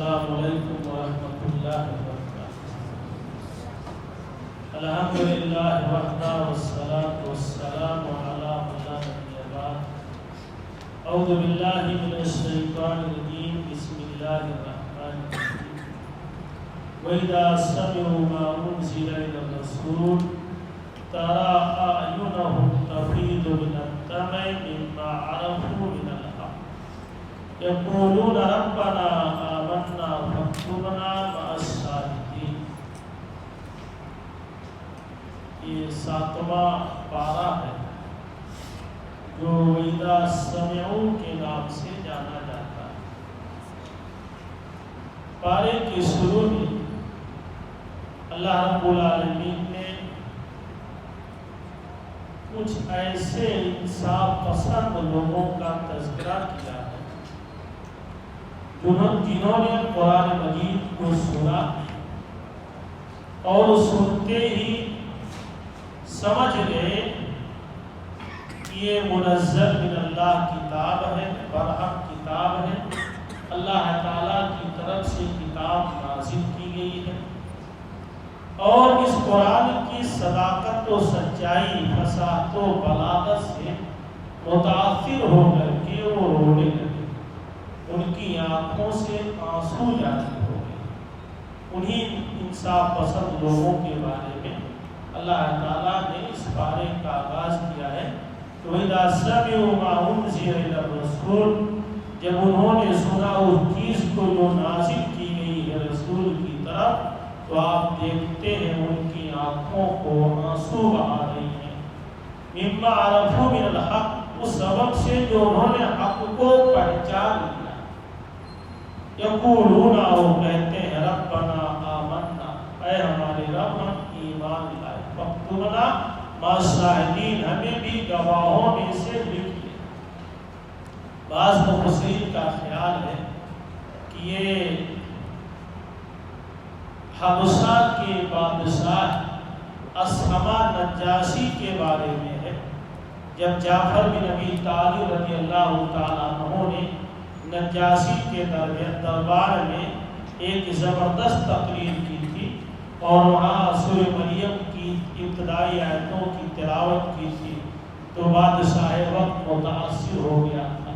السلام علیکم ورحمۃ اللہ وبرکاتہ۔ الحمدللہ وحدہ والصلاة والسلام علی من لا نبی بعد۔ اعوذ باللہ من الشیطان الرجیم، بسم اللہ الرحمن الرحیم۔ وَإِذَا سَمِعُوا مَا أُنزِلَ إِلَى الرَّسُولِ تَرَىٰ أَعْيُنَهُمْ تَفِيضُ مِنَ الدَّمْعِ مِمَّا عَرَفُوا مِنَ الْحَقِّ يقولون ربنا آمنا فاكتبنا مع الشاهدين۔ یہ 7واں پارہ ہے جو اذا سمعوا کے نام سے جانا جاتا ہے۔ پارے کے شروع میں اللہ رب العالمین نے کچھ ایسے انصاف پسند لوگوں کا تذکرہ کیا ہے جنہوں نے قرآن مجید کو سنا اور سنتے ہی سمجھ گئے کہ یہ منزل من اللہ کتاب ہے، برحق کتاب ہے، اللہ تعالیٰ کی طرف سے کتاب نازل کی گئی ہے، اور اس قرآن کی صداقت و سچائی، فصاحت و بلاغت سے متاثر ہو کر کے وہ رونے لگے، ان کی آنکھوں سے آنسو جاری ہو گئے۔ انہیں انصاف پسند لوگوں کے بارے میں اللہ تعالیٰ نے اس بارے کا آغاز کیا ہے کہ وَإِذَا سَمِعُوا مَا أُنزِلَ إِلَى الرَّسُولِ، جب انہوں نے سنا اس چیز کو جو نازل کی گئی ہے رسول کی طرف، تو آپ دیکھتے ہیں ان کی آنکھوں کو آنسو بہا رہی ہیں۔ مِمَّا عَرَفُوا مِنَ الْحَقِّ، اس سبب سے جو انہوں نے حق کو پہچان لیا۔ یقولون، وہ کہتے ہیں ربنا آمنا، اے ہمارے رب ہم ایمان لائے، فاکتبنا مع الشاہدین، ہمیں بھی گواہوں میں سے لکھ لے۔ بعض مفسرین کا خیال ہے کہ یہ حبشہ کے بادشاہ اصحمہ نجاشی کے بارے میں ہے۔ جب جعفر بن ابی طالب رضی اللہ تعالیٰ عنہ نے نجاشی کے دربار میں ایک زبردست تقریر کی تھی اور وہاں سورہ مریم کی ابتدائی آیتوں کی تلاوت کی تھی، تو بادشاہ وقت متاثر ہو گیا تھا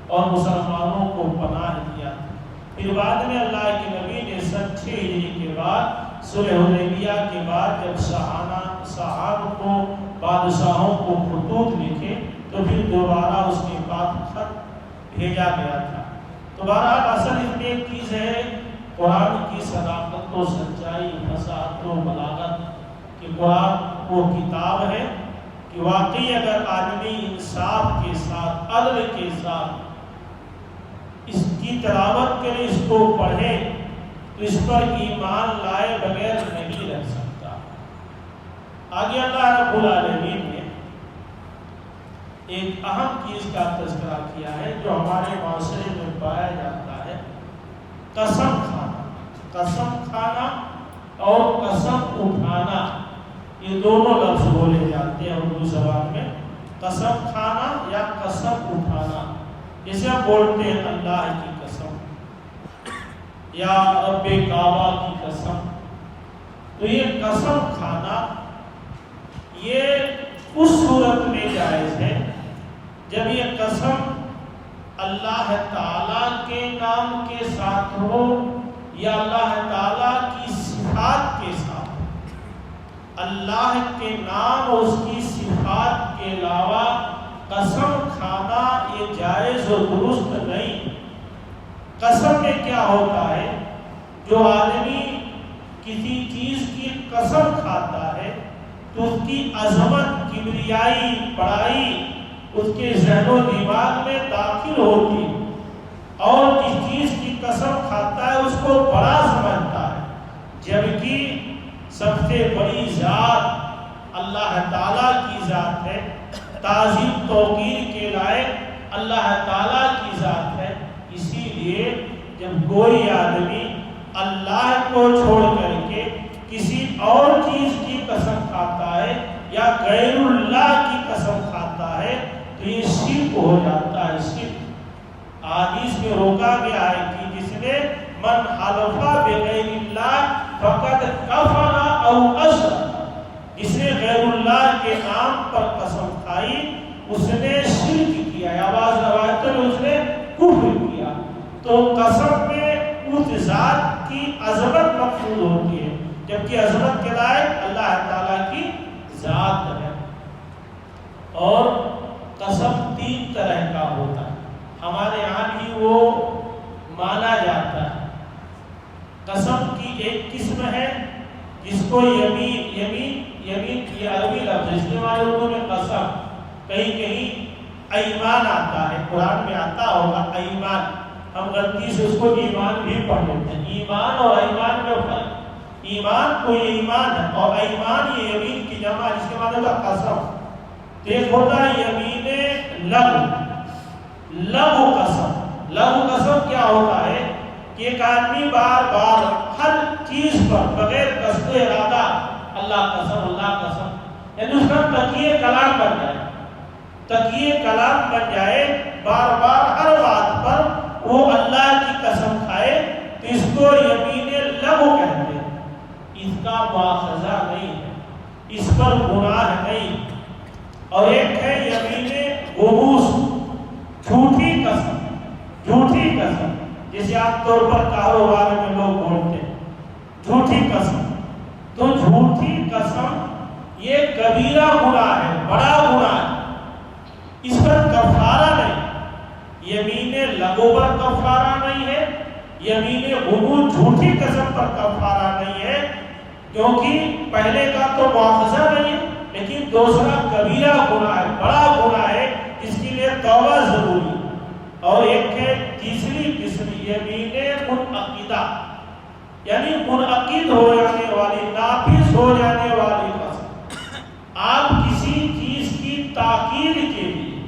اور مسلمانوں کو پناہ دیا تھا۔ پھر بعد میں اللہ کے نبی نے 6 ہجری کے بعد صلح حدیبیہ کے بعد جب صحابہ کو بادشاہوں کو خطوط لکھے تو پھر دوبارہ اس کے بعد خط بھیجا گیا تھا۔ تو بہرحال اصل اس میں ایک چیز ہے قرآن کی صداقت و سچائی، فصاحت و بلاغت، کہ قرآن وہ کتاب ہے کہ واقعی اگر آدمی انصاف کے ساتھ، عدل کے ساتھ اس کی تلاوت کرے، اس کو پڑھے، تو اس پر ایمان لائے بغیر نہیں رہ سکتا۔ آگے اللہ رب العالمین نے ایک اہم چیز کا تذکرہ کیا ہے جو ہمارے معاشرے میں پایا جاتا ہے، قسم کھانا۔ قسم کھانا اور قسم اٹھانا، یہ دونوں لفظ بولے جاتے ہیں اردو زبان میں، قسم کھانا یا قسم اٹھانا۔ جسے ہم بولتے ہیں اللہ کی قسم یا رب کعبہ کی قسم، تو یہ قسم کھانا یہ اس صورت میں جائز ہے جب یہ قسم اللہ تعالیٰ کے نام کے ساتھ ہو یا اللہ تعالیٰ کی صفات کے ساتھ ہو۔ اللہ کے نام اور اس کی صفات کے علاوہ قسم کھانا یہ جائز و درست نہیں۔ قسم میں کیا ہوتا ہے، جو آدمی کسی چیز کی قسم کھاتا ہے تو اس کی عظمت، کبریائی، بڑائی اس کے ذہن و دماغ میں داخل ہوتی، اور جس چیز کی قسم کھاتا ہے اس کو بڑا سمجھتا ہے، جبکہ سب سے بڑی ذات اللہ تعالیٰ کی ذات ہے، تعظیم توقیر کے لائق اللہ تعالیٰ کی ذات ہے۔ اسی لیے جب کوئی آدمی اللہ کو چھوڑ کر کے کسی اور چیز کی قسم کھاتا ہے یا غیر اللہ کی قسم کھاتا ہے تو یہ شرک ہو جاتا ہے۔ شرک حدیث میں روکا گیا ہے کہ جس نے من حلف بغیر اللہ فقد کفر او اشرک، جس نے غیر اللہ کے نام پر قسم کھائی اس نے شرک کیا، آواز روایتوں میں اس نے کفر کیا۔ تو قسم میں اس ذات کی عظمت مقصود ہوتی ہے، جبکہ عظمت کے لائق اللہ تعالیٰ کی ذات ہے۔ اور قسم 3 طرح کا ہوتا ہے، ہمارے یہاں بھی وہ مانا جاتا ہے۔ قسم کی ایک قسم ہے جس کو یمین یہ عربی لفظ استعمال اردو میں قسم، کہیں کہیں ایمان آتا ہے، قرآن میں آتا ہوگا ایمان، ہم غلطی سے اس کو ایمان بھی پڑھ لیتے ہیں۔ ایمان اور ایمان میں فرق، ایمان کوئی ایمان ہے اور ایمان یہ یمین کی جمع جس کے معنی ہوتا قسم۔ تو ایک ہوتا ہے یمین لغو قسم۔ لغو قسم کیا ہوتا ہے کہ ایک آدمی بار بار ہر چیز پر بغیر قصد و ارادہ اللہ قسم، یعنی اس کا تقیہ کلام بن جائے، تقیہ کلام بن جائے، بار بار ہر بات پر وہ اللہ کی قسم کھائے، تو اس کو یمین لغو کہتے ہیں۔ اس کا مواخذہ نہیں ہے، اس پر گناہ نہیں۔ اور ایک ہے یمین غموس، جھوٹی قسم، جسے عام طور پر کاروبار میں لوگ بولتے ہیں جھوٹی قسم۔ تو جھوٹی قسم یہ کبیرہ گناہ ہے، بڑا گناہ ہے، اس پر کفارہ نہیں۔ یمین لغو پر کفارہ نہیں ہے، یمین غموس جھوٹی قسم پر کفارہ نہیں ہے، کیونکہ پہلے کا تو مواخذہ نہیں ہے، لیکن دوسرا کبیرہ گناہ ہے، بڑا گناہ ہے، اس کے لیے توبہ ضروری ہے۔ اور ایک ہے تیسری قسم یمین منعقدہ، یعنی منعقد ہو جانے والی، نافذ ہو جانے والی قسم۔ آپ کسی چیز کی تاکید کے لیے،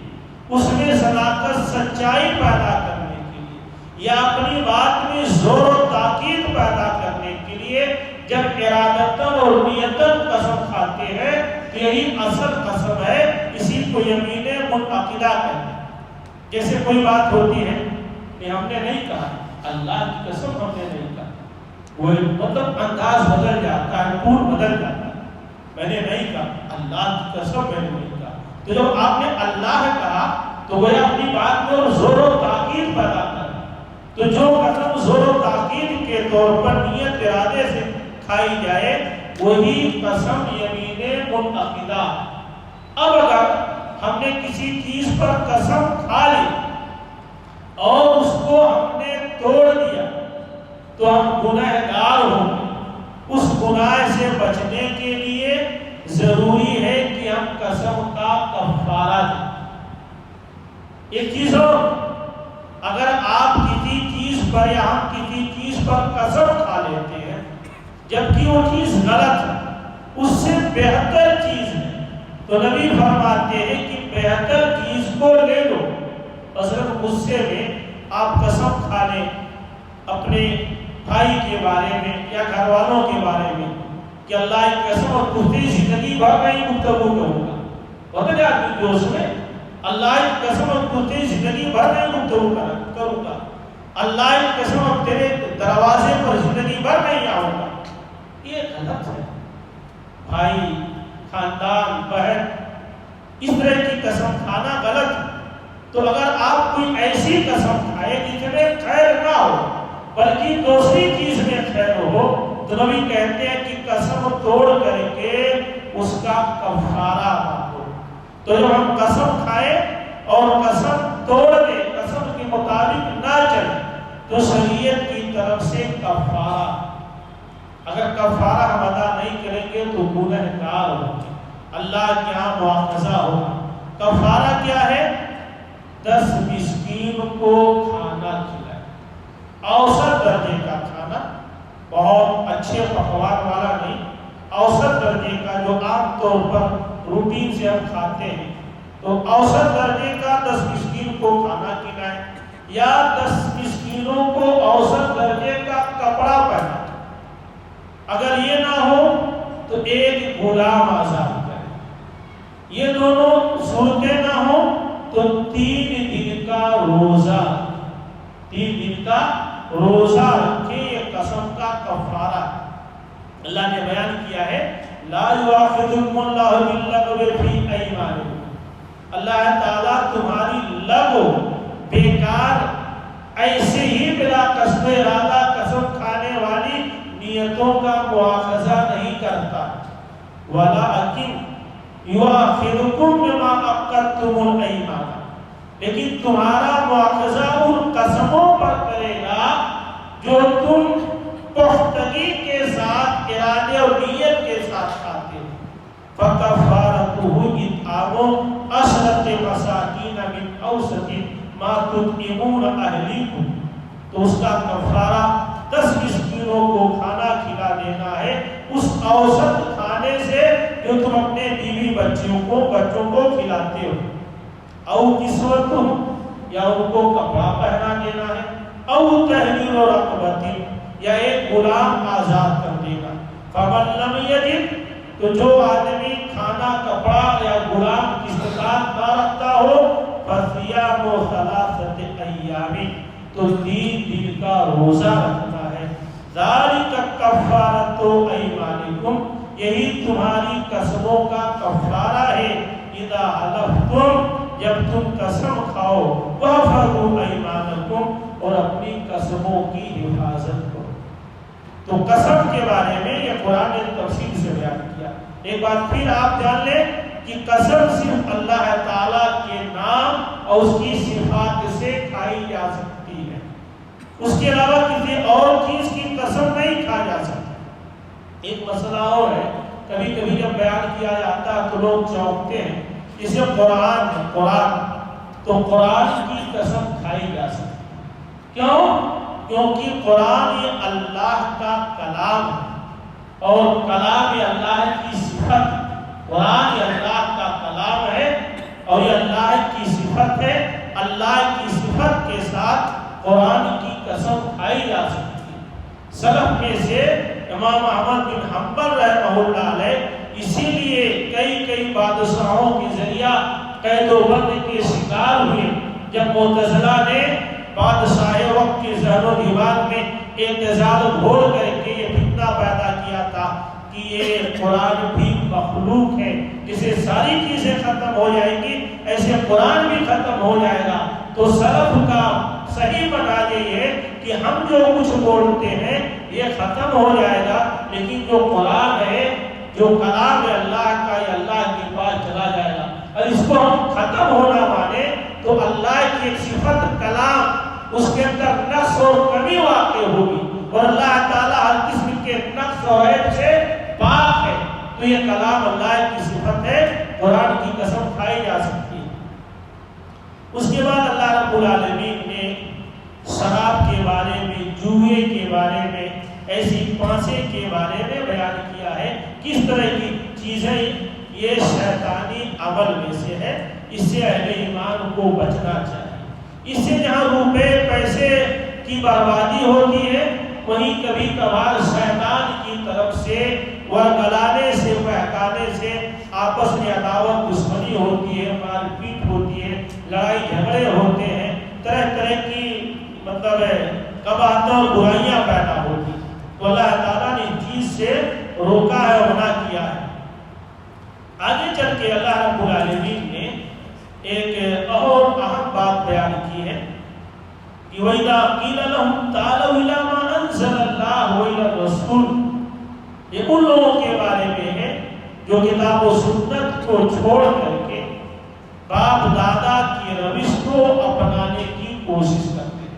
اس میں صداقت سچائی پیدا کرنے کے لیے، یا اپنی بات میں زور و تاکید پیدا کرنے کے لیے جب ارادتاً اور نیتاً قسم کھاتے ہیں تو یہی اصل قسم ہے، اسی کو یمین منعقدہ کہتے ہیں۔ جیسے کوئی بات ہوتی ہے کہ ہم نے نہیں کہا، اللہ کی قسم ہم نے نہیں کہا، وہ مطلب انداز بدل جاتا ہے، ٹون بدل جاتا ہے، میں نے نہیں کہا، اللہ کی قسم میں نے نہیں کہا۔ تو جب آپ نے اللہ کہا تو وہ اپنی بات میں اور زور و تاکید پیدا کرا، تو جو قسم زور و تاکید کے طور پر نیت ارادے سے کھائی جائے وہی قسم یمین منعقدہ۔ اب اگر ہم نے کسی چیز پر قسم کھا لی اور اس کو ہم نے توڑ دیا تو ہم گنہگار ہوں گے۔ اس گناہ سے بچنے کے لیے ضروری ہے کہ ہم قسم کا کفارہ دیں۔ ایک چیز اور، اگر آپ کسی چیز پر یا ہم کسی چیز پر قسم کھا لیتے ہیں جبکہ وہ چیز غلط ہے، اس سے بہتر چیز ہے، تو نبی فرماتے ہیں کہ بہتر چیز کو لے لو۔ مثلا غصے میں آپ قسم کھا لیں اپنے بھائی کے بارے میں یا گھر والوں کے بارے میں کہ اللہ کی قسم اور پوری زندگی بھر میں ہی گفتگو کروں گا، بتا دیں آدمی جوش میں، اللہ کی قسم اور پوری زندگی بھر میں ہی گفتگو کروں گا، اللہ کی قسم اور تیرے دروازے پر زندگی بھر نہیں آؤں گا، یہ غلط ہے۔ بھائی، خاندان، بہن، اس طرح کی قسم کھانا غلط ہے۔ تو اگر آپ کوئی ایسی قسم کھائے جس میں خیر نہ ہو بلکہ دوسری چیز میں خیر ہو تو نبی کہتے ہیں کہ قسم توڑ کر کے اس کا کفارہ مانگو۔ تو جب ہم قسم کھائیں اور قسم توڑ دیں، قسم کے مطابق نہ چلیں، تو شریعت کی طرف سے کفارہ، اگر کفارہ ہم ادا نہیں کریں گے تو گنہگار ہوں گے، اللہ کے یہاں مواخذہ ہوگا۔ کفارہ کیا ہے؟ 10 مسکین کو کھانا کھلائے، اوسط درجے کا کھانا، بہت اچھے پکوان والا نہیں، اوسط درجے کا جو عام طور پر روٹین سے ہم کھاتے ہیں، تو اوسط درجے کا 10 مسکین کو کھانا کھلائے، یا 10 مسکینوں کو اوسط درجے کا کپڑا پہنا۔ اگر یہ نہ ہو تو ایک غلام آزاد کرے۔ یہ دونوں صورتیں نہ ہوں تو 3 دن کا روزہ، 3 دن کا روزہ رکھے۔ قسم کا کفارہ اللہ نے بیان کیا ہے، لا یؤاخذکم اللہ باللغو فی ایمانکم، اللہ تعالیٰ تمہاری لغو بیکار ایسے ہی بلا قصد ارادہ قسم کھانے والی نیتوں کا مواخذہ نہیں کرتا، وَلَٰكِنْ یؤاخذکم بما عقدتم الایمان، لیکن تمہارا مواخذہ ان قسموں پر کرے گا جو تم پختگی کے ساتھ ارادے اور نیت کے ساتھ کھاتے ہو، فَكَفَّارَتُهُ إِطْعَامُ عَشْرَةِ مَسَاكِينَ مِنْ أَوْسَطِ مَا تُطْعِمُونَ أَهْلِيكُمْ، تو اس کا کفارہ 10 مسکینوں کو کھانا کھلا دینا ہے اس اوسط کھانے سے جو تم اپنے بیوی بچوں کو کھلاتے ہو، او کسوتہم، یا ان کو کپڑا پہنا دینا ہے، او تحریر رقبۃ، یا ایک غلام آزاد کر دینا، فمن لم یجد، تو جو آدمی کھانا کپڑا یا غلام کی استطاعت نہ رکھتا ہو، فصیام ثلاثۃ ایام، تو 3 دن کا روزہ رکھنا ہے، ذالک کفارۃ ایمانکم، یہی تمہاری قسموں کا کفارہ ہے، اذا حلفتم، جب تم قسم کھاؤ، واحفظوا ایمانکم، اور اپنی قسموں کی حفاظت کرو۔ تو قسم کے بارے میں یہ قرآن نے تفصیل سے بیان کیا۔ ایک بات پھر آپ جان لیں کہ قسم صرف اللہ تعالیٰ کے نام اور اس کی صفات سے کھائی جا سکتی ہے، اس کے علاوہ کسی اور چیز کی قسم نہیں کھا جا سکتی۔ ایک مسئلہ اور ہے، کبھی کبھی جب بیان کیا جاتا ہے تو لوگ چونکتے ہیں، اسے قرآن ہے، قرآن، تو قرآن کی قسم کھائی جا سکتی، کیوں؟ کیونکہ قرآن یہ اللہ کا کلام ہے، اور کلام یہ اللہ کی صفت، قرآن یہ اللہ کا کلام ہے اور یہ اللہ کی صفت ہے، اللہ کی صفت کے ساتھ قرآن کی قسم کھائی جا سکتی ہے۔ سلف میں سے امام احمد بن حنبل رحمہ اللہ علیہ اسی لیے کئی بادشاہوں کے ذریعہ قید و بند کے شکار ہوئے، جب معتزلہ نے بادشاہ وقت کے ذہن و دماغ میں اعتزال گھول کر کے یہ فتنہ پیدا کیا تھا کہ یہ قرآن بھی مخلوق ہے، جسے ساری چیزیں ختم ہو جائیں گی ایسے قرآن بھی ختم ہو جائے گا، تو سلف کا صحیح بنا یہ ہے کہ ہم جو کچھ بولتے ہیں یہ ختم ہو جائے گا، لیکن جو قرآن ہے، جو کلام ہے اللہ کا، یہ اللہ کے پاس چلا جائے گا، اور اس کو ہم ختم ہونا مانے تو اللہ کی ایک صفت کلام، اس کے اندر نقص اور کمی واقع ہوگی، اور اللہ تعالیٰ ہر قسم کے نقص اور عیب سے پاک ہے، تو یہ کلام اللہ کی صفت ہے، قرآن کی قسم کھائی جا سکتی ہے۔ اس کے بعد اللہ رب العالمین نے شراب کے بارے میں، جوئے کے بارے میں، ایسی پانسے کے بارے میں بیان کیا ہے، کس طرح کی چیزیں یہ شیطانی عمل میں سے ہے، اس سے اہل ایمان کو بچنا چاہیے۔ اس سے جہاں روپے پیسے کی بربادی ہوتی ہے، وہیں کبھی کبھار شیطان کی طرف سے ورگلانے سے، بہکانے سے آپس میں عداوت دشمنی ہوتی ہے، مار پیٹ ہوتی ہے، لڑائی جھگڑے ہوتے ہیں، طرح طرح کی قباحتیں اور برائیاں پیدا ہوتی ہیں، تو اللہ تعالیٰ نے اس چیز سے روکا ہے اور منع کیا ہے۔ آگے چل کے اللہ رب العالمین نے ایک اور اہم بات بیان کی ہے کہ وَإِذَا قِيلَ لَهُمْ تَعَالَوْا إِلَىٰ مَا أَنزَلَ اللَّهُ وَإِلَى الرَّسُولِ، یہ ان لوگوں کے بارے میں ہے جو کتاب و سنت کو چھوڑ کر کے باپ دادا کی روش کو اپنانے کی کوشش کرتے ہیں۔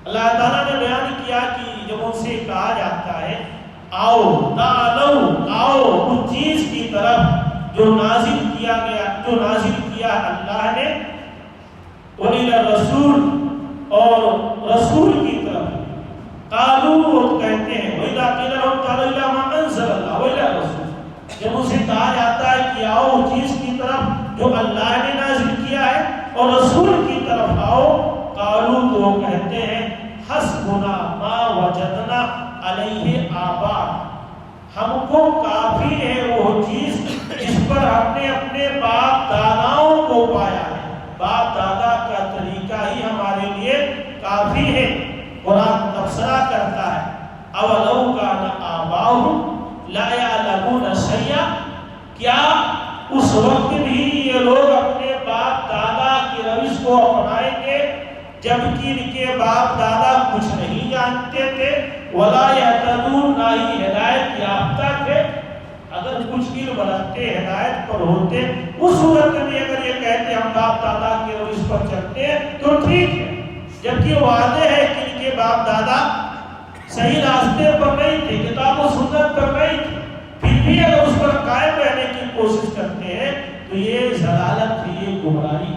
اللہ تعالیٰ نے بیان کیا کہ جب ان سے کہا جاتا ہے آؤ، تعالو، آؤ اس چیز کی طرف جو نازل کیا اللہ نے، وَإِلَى الرَّسُولِ، اور رسول کی طرف، قالوا، وہ کہتے ہیں وَإِذَا قِيلَ لَهُمْ تَعَالَوْا إِلَىٰ مَا أَنزَلَ اللَّهُ وَإِلَى الرَّسُولِ، جب ان سے کہا جاتا ہے کہ آؤ اس چیز کی طرف جو اللہ نے نازل کیا ہے اور رسول کی طرف آؤ، قالوا، تو وہ کہتے ہیں حسبنا ما وجدنا علیہ آباءنا، ہم کو کافی ہے وہ چیز جس پر ہم نے اپنے باپ داداؤں کو پایا ہے، باپ دادا کا طریقہ ہی ہمارے لیے کافی ہے۔ قرآن تبصرہ کرتا ہے، اب وقت بھی یہ لوگ اپنے باپ دادا کی روش کو اپنائیں گے جبکہ ان کے باپ دادا کچھ نہیں جانتے تھے، ولا یہتدون، نہ ہی ہدایت یافتہ تھے۔ اگر کچھ علم رکھتے، ہدایت پر ہوتے، اس صورت میں اگر یہ کہتے ہم باپ دادا کے روش پر چلتے ہیں تو ٹھیک ہے، جبکہ واضح ہے کہ ان کے باپ دادا صحیح راستے پر نہیں تھے، کتاب و سنت پر نہیں تھے، پھر بھی اگر اس پر قائم رہنے کی کوشش کرتے ہیں تو یہ ضلالت ہے، یہ گمراہی۔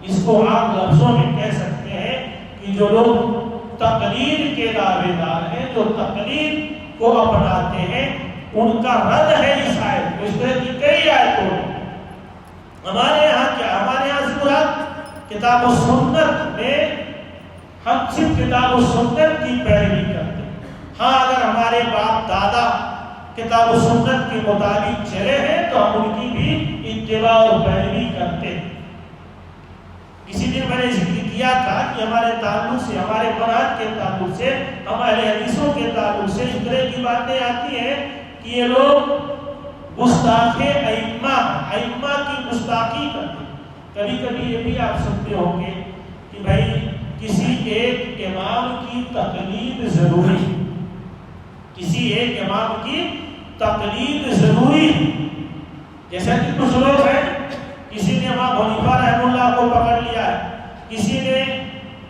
اس کو عام لفظوں میں کہہ سکتے ہیں کہ جو لوگ تقلید کے دعوے دار ہیں، جو تقلید کو اپناتے ہیں، ان کا رد ہے اس آیت کو۔ اس طرح کی کئی آیتوں ہیں۔ ہمارے یہاں کیا، ہمارے یہاں سورت کتاب و سنت میں ہم صرف کتاب و سنت کی پیروی کرتے ہیں۔ ہاں اگر ہمارے باپ دادا کتاب و سنت کے مطابق چلے ہیں تو ہم ان کی بھی اتباع اور پیروی کرتے ہیں۔ اسی دن میں نے ذکر کیا تھا کہ ہمارے تعلق سے، ہمارے منہج کے تعلق سے، ہمارے حدیثوں کے تعلق سے اس طرح کی باتیں آتی ہیں کہ یہ لوگ گستاخ ائمہ کی گستاخی کرتے ہیں۔ کبھی کبھی یہ بھی آپ سنتے ہوں گے کہ بھائی کسی ایک امام کی تقلید ضروری، کسی ایک امام کی تقلید ضروری، جیسا کہ کچھ لوگ ہیں، کسی نے امام حنیفہ رحمہ اللہ کو پکڑ لیا ہے، کسی نے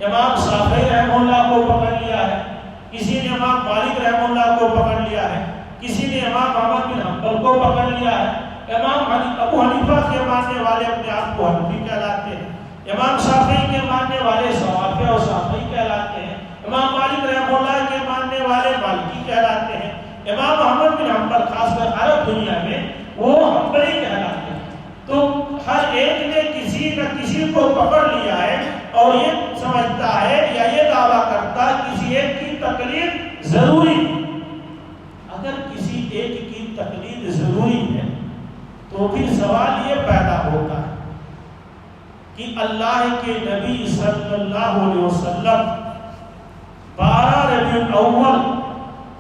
امام شافعی رحمہ اللہ کو پکڑ لیا ہے، کسی نے امام مالک رحمہ اللہ کو پکڑ لیا ہے، کسی نے امام احمد بن حنبل کو پکڑ لیا ہے۔ امام ابو حنیفہ کے ماننے والے اپنے آپ کو حنفی کہلاتے ہیں، امام شافعی کے ماننے والے شوافی اور شافعی کہلاتے ہیں، امام مالک رحمہ اللہ کے ماننے والے مالکی کہلاتے ہیں، امام احمد بن حنبل خاص کر عرب دنیا میں وہ حنبلی کہلاتے ہیں۔ تو ہر ایک نے کسی نہ کسی کو پکڑ لیا ہے اور یہ سمجھتا ہے یا یہ دعویٰ کرتا ہے کسی ایک کی تقلید ضروری۔ اگر کسی ایک کی تقلید ضروری ہے تو پھر سوال یہ پیدا ہوتا ہے کہ اللہ کے نبی صلی اللہ علیہ وسلم 12 ربیع الاول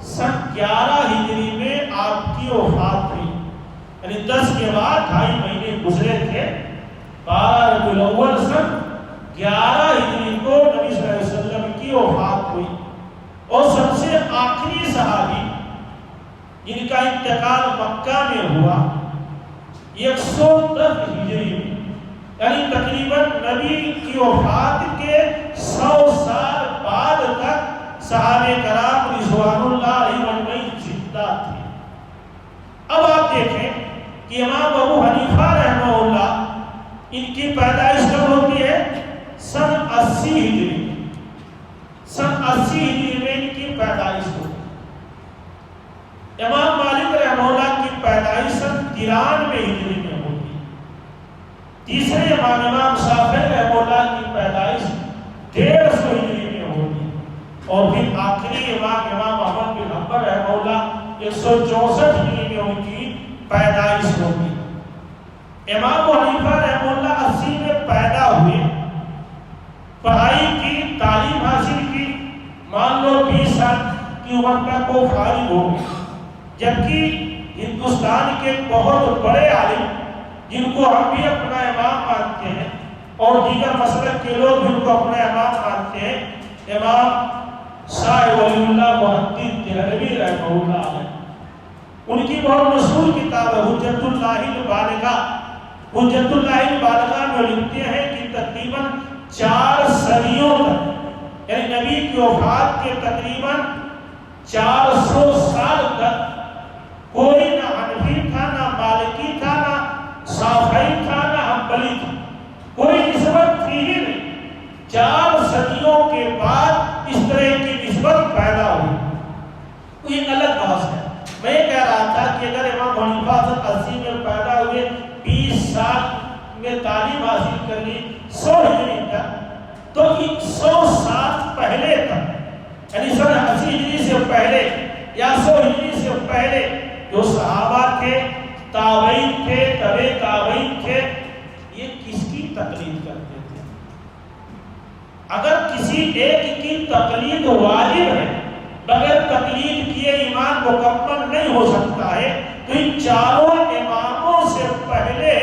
سن 11 ہجری میں آپ کی وفات ہوئی، یعنی 10 کے بعد 2.5 مہینے گزرے تھے۔ 12 ربیع الاول سن 11 ہجری کو نبی صلی اللہ علیہ وسلم کی وفات ہوئی، اور سب سے آخری صحابی جن کا انتقال مکہ میں ہوا 110 ہجری میں، یعنی تقریباً نبی کی وفات کے 100 سال بعد تک صحابہ کرام رضوان اللہ علیہ اجمعین زندہ تھے۔ اب آپ دیکھیں کہ امام ابو حنیفہ رحمہ اللہ ان کی پیدائش کب ہوتی ہے؟ سن 80 ہجری میں، سن 80 ہجری میں ان کی پیدائش ہوتی ہے۔ امام مالک رحمہ اللہ کی پیدائش سن 93 ہجری میں ہوتی ہے۔ تیسرے امام شافعی رحمہ اللہ کی پیدائش 150 ہجری میں ہوتی ہے، اور پھر آخری امام احمد بن حنبل رحمہ اللہ 164 ہجری میں ان کی پیدائش ہوتی ہے۔ امام حنیفہ رحمہ اللہ 80 میں پیدا ہوئے، پڑھائی کی، تعلیم حاصل کی، مان لو 20 سال کی عمر تک وہ فارغ ہو گئے، جبکہ ہندوستان کے بہت بڑے عالم جن کو ہم بھی اپنا امام مانتے ہیں اور دیگر مسلک کے لوگ بھی ان کو اپنا امام مانتے ہیں، امام شاہ ولی اللہ محدث دہلوی رحمہ اللہ علیہ، ان کی بہت مشہور کتاب ہے حجت اللہ البالغہ۔ حجت اللہ البالغہ میں لکھتے ہیں کہ تقریباً 4 صدیوں تک، یعنی نبی کی وفات کے تقریباً 400 سال تک کوئی نہ حنفی تھا، نہ مالکی تھا، نہ شافعی تھا، نہ حنبلی تھا، کوئی نسبت تھی ہی نہیں۔ 4 صدیوں کے بعد اس طرح کی نسبت پیدا ہوئی، تو یہ الگ بحث ہے۔ میں کہہ رہا تھا کہ اگر امام حنیفہ 80 میں پیدا ہوئے، 20 سال میں تعلیم حاصل کر لی 100 ہجری تک، تو 100 سال پہلے تک، یعنی سن 80 ہجری سے پہلے یا 100 ہجری سے پہلے جو صحابہ تھے، تابعین تھے، تبع تابعین تھے، یہ کس کی تقلید کرتے تھے؟ اگر کسی ایک کی تقلید واجب ہے، بغیر تقلید کیے ایمان مکمل نہیں ہو سکتا ہے، تو ان چاروں اماموں سے پہلے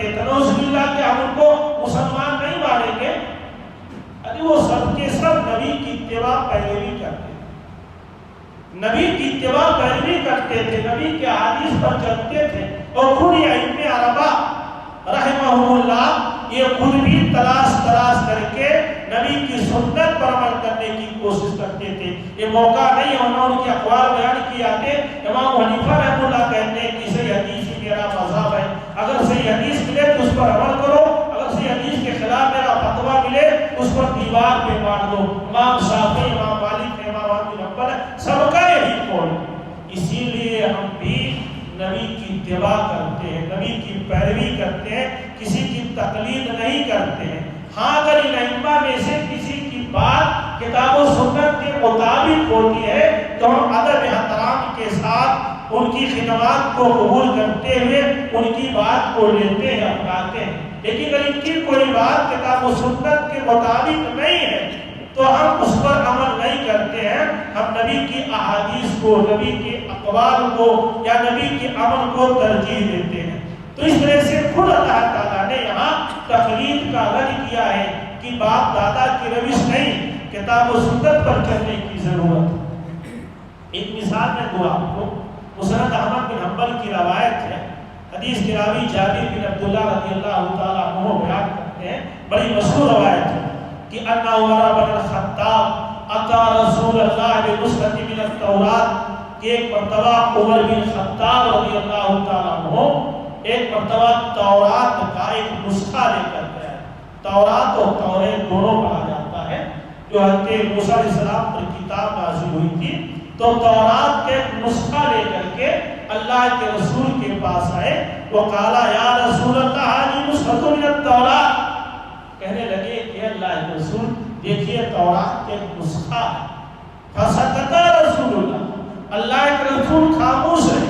کرتے تھے، نعوذ باللہ کہ ہم ان کو مسلمان نہیں مانیں گے، ارے وہ سب کے سب نبی کی اتباع پیروی کرتے تھے، نبی کی اتباع پیروی کرتے تھے، نبی کے حدیث پر چلتے تھے، اور خود ائمہ اربعہ رحمہ اللہ یہ خود بھی تلاش کر کے نبی کی سنت پر عمل کرنے کی کوشش کرتے تھے۔ یہ موقع نہیں ہونا ان کے اقوال بیان کیے آتے۔ امام حنیفہ رحمہ اللہ کہتے ہیں کہ صحیح حدیث ہی میرا مذہب ہے، اگر صحیح حدیث ملے تو اس پر عمل کرو، اگر صحیح حدیث کے خلاف میرا فتویٰ ملے اس پر دیوار پہ مار دو۔ امام شافعی، امام مالک، امام احمد بن حنبل سب کا یہی قول ہے۔ اسی لیے ہم بھی نبی کی اتباع کرتے ہیں، نبی کی پیروی کرتے ہیں، کسی کی تقلید نہیں کرتے ہیں۔ ہاں اگر ان ائمہ میں سے کسی کی بات کتاب و سنت کے مطابق ہوتی ہے تو ہم ادب احترام کے ساتھ ان کی خدمات کو قبول کرتے ہوئے ان کی بات کو لیتے ہیں، اپناتے ہیں۔ لیکن اگر ان کی کوئی بات کتاب و سنت کے مطابق نہیں ہے تو ہم اس پر عمل نہیں کرتے ہیں، ہم نبی کی احادیث کو، نبی کے اقوال کو یا نبی کے عمل کو ترجیح دیتے ہیں۔ تو اس طرح سے خود اللہ تعالیٰ نے یہاں تقلید کا رد کیا ہے کہ باپ دادا کی روش نہیں، کتاب و سنت پر چلنے کی ضرورت ہے۔ ایک مثال میں دوں آپ کو، مسند احمد بن حنبل کی روایت ہے، حدیث کے راوی جابر بن عبداللہ رضی اللہ تعالیٰ عنہ بیان کرتے ہیں، بڑی مشہور روایت ہے کہ ان عمر بن الخطاب اتی رسول اللہ بنسخۃ من التوراۃ، کہ ایک مرتبہ عمر بن خطاب رضی اللہ تعالیٰ عنہ ایک مرتبہ تورات کا ایک نسخہ لے کر گیا۔ تورات اور توریت دونوں کہا جاتا ہے، جو حضرت موسیٰ علیہ السلام پر کتاب نازل ہوئی تھی، تو تورات کے نسخہ لے کر کے اللہ کے رسول کے پاس آئے، وہ قالا یا رسول اللہ هذه نسخۃ من التوراۃ، کہنے لگے کہ اللہ کے رسول دیکھیے تورات کے نسخہ ہے۔ فسکت رسول اللہ، اللہ کے رسول خاموش ہے،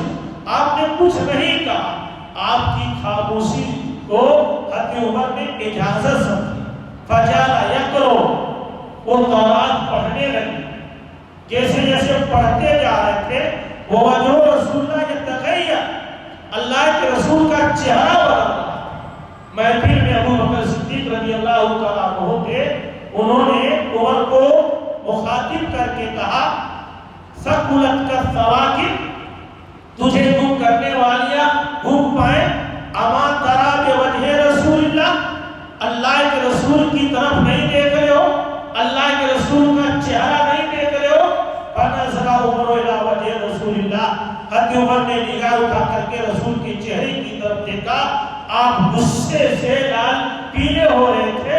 آپ نے کچھ نہیں کہا۔ آپ کی خاموشی کو حضرت عمر نے اجازت سمجھی، فجعل یقرأ، وہ تورات پڑھنے لگے، جیسے جیسے پڑھتے جا رہے تھے وہ وجہ رسول اللہ یتغیر، اللہ کے رسول کا چہرہ بدل رہا۔ محفل میں ابو بکر صدیق رضی اللہ تعالیٰ عنہ تھے، انہوں نے عمر کو مخاطب کر کے کہا ثقلت کا ثواقب، تجھے گم کرنے والیاں گم پائیں، اما ترا بوجہ رسول اللہ، اللہ کے رسول کی طرف نہیں دیکھ رہے ہو، اللہ کے رسول کا چہرہ نہیں دیکھ رہے ہو۔ فنظر عمر الی وجہ رسول اللہ، حضرت عمر نے نگاہ اٹھا کر کے رسول کے چہرے کی طرف دیکھا، آپ غصے سے لال پیلے ہو رہے تھے۔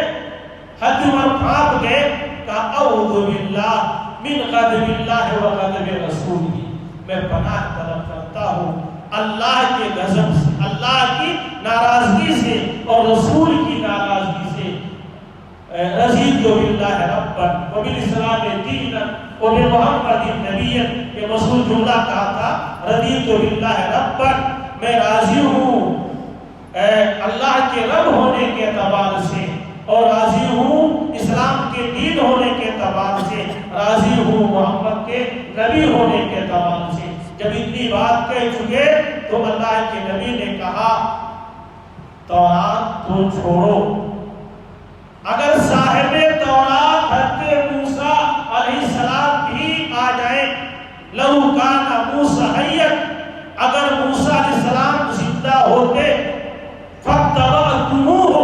حضرت عمر کانپ گئے، کہا اعوذ باللہ من غضب اللہ و غضب رسولہ، میں پناہ طلب کرتا ہوں اللہ کے غضب سے، اللہ کی ناراضگی سے اور رسول کی ناراضگی سے۔ رضیت باللہ ربا وبالاسلام دینا وبمحمد نبیا، یہ مشہور جملہ کہا تھا، رضیت باللہ ربا، میں راضی ہوں اللہ کے رب ہونے کے اعتبار سے، اور راضی ہوں اسلام کے دین ہونے کے اعتبار سے، راضی ہوں محمد کے نبی ہونے کے اعتبار سے۔ جب اتنی بات کہہ چکے تو اللہ کے نبی نے کہا تورات تو چھوڑو، اگر صاحب تورات حضرت موسیٰ علیہ السلام بھی آ جائیں، لو کان موسیٰ حیا، اگر موسیٰ علیہ السلام زندہ ہوتے، فاتبعتموہ،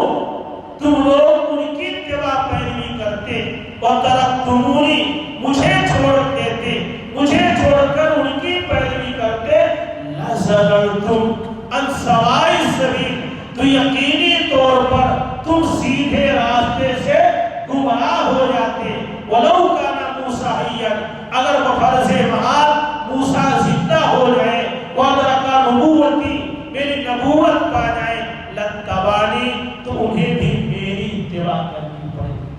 تم لوگ ان کی اتباع پیروی کرتے، وترکتمونی، مجھے چھوڑ دیتے، مجھے چھوڑ کر ان کی پیروی کرتے، لزللتم عن سواء السبیل، تو یقینی طور پر تم سیدھے راستے سے گمراہ ہو جاتے۔ ولو کان موسیٰ حیا، اگر بفرض محال موسیٰ زندہ ہو جائے، وادرکا نبوتی، میری نبوت پا جائے، لتبانی، تو انہیں بھی میری اتباع کرنی پڑے گی،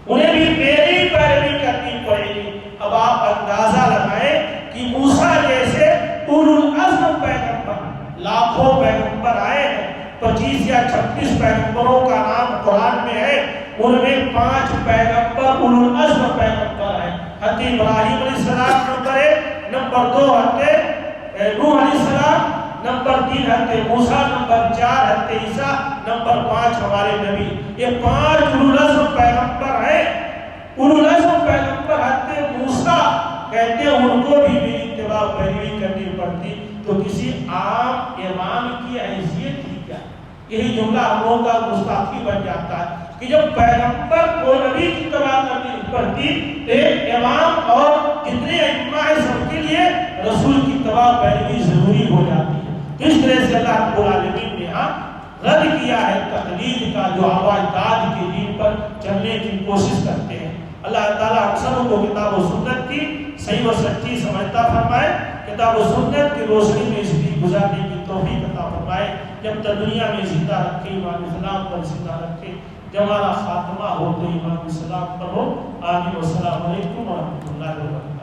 انہیں بھی میری پیروی کرنی پڑے گی۔ اب آپ اندازہ لگائیں کہ موسیٰ جیسے اولو العزم پیغمبر، لاکھوں پیغمبر آئے ہیں، 25 یا 26 پیغمبروں کا نام قرآن میں ہے، ان میں 5 پیغمبر اولو العزم پیغمبر ہیں۔ حضرت ابراہیم علیہ السلام نمبر 1، نمبر 2 حضرت نوح علیہ السلام، نمبر 3 حضرت موسیٰ، نمبر 4 حضرت عیسیٰ، نمبر 5 ہمارے نبی۔ یہ 5 اولو العزم پیغمبر ہیں۔ اولو العزم پیغمبر حضرت موسیٰ کہتے ہیں ان کو بھی میری اتباع پیروی کرنی پڑتی تو کسی عام امام کی حیثیت تھی کیا؟ یہی جملہ ہم لوگوں کا گستاخی بن جاتا ہے کہ جب پیغمبر کو نبی کی اتباع کرنی پڑتی تو ایک امام اور جتنے ائمہ ہیں سب کے لیے رسول کی اتباع پیروی ضروری ہو جاتی ہے۔ اس طرح سے اللہ رب العالمین نے یہاں رد کیا ہے تقلید کا، جو آبا اجداد کے دین پر چلنے کی کوشش کرتے ہیں۔ اللہ تعالیٰ ہم سب کو کتاب و سنت کی صحیح و سچی سمجھتا فرمائے، کتاب و سنت کی روشنی میں اس کی گزارنے کی توفیق عطا فرمائے، جب تک دنیا میں زندہ رکھے، ایمان اسلام پر زندہ رکھے، جب ہمارا خاتمہ ہو تو ایمان اسلام پر ہو۔ آمین۔ والسلام علیکم ورحمۃ اللہ وبرکاتہ۔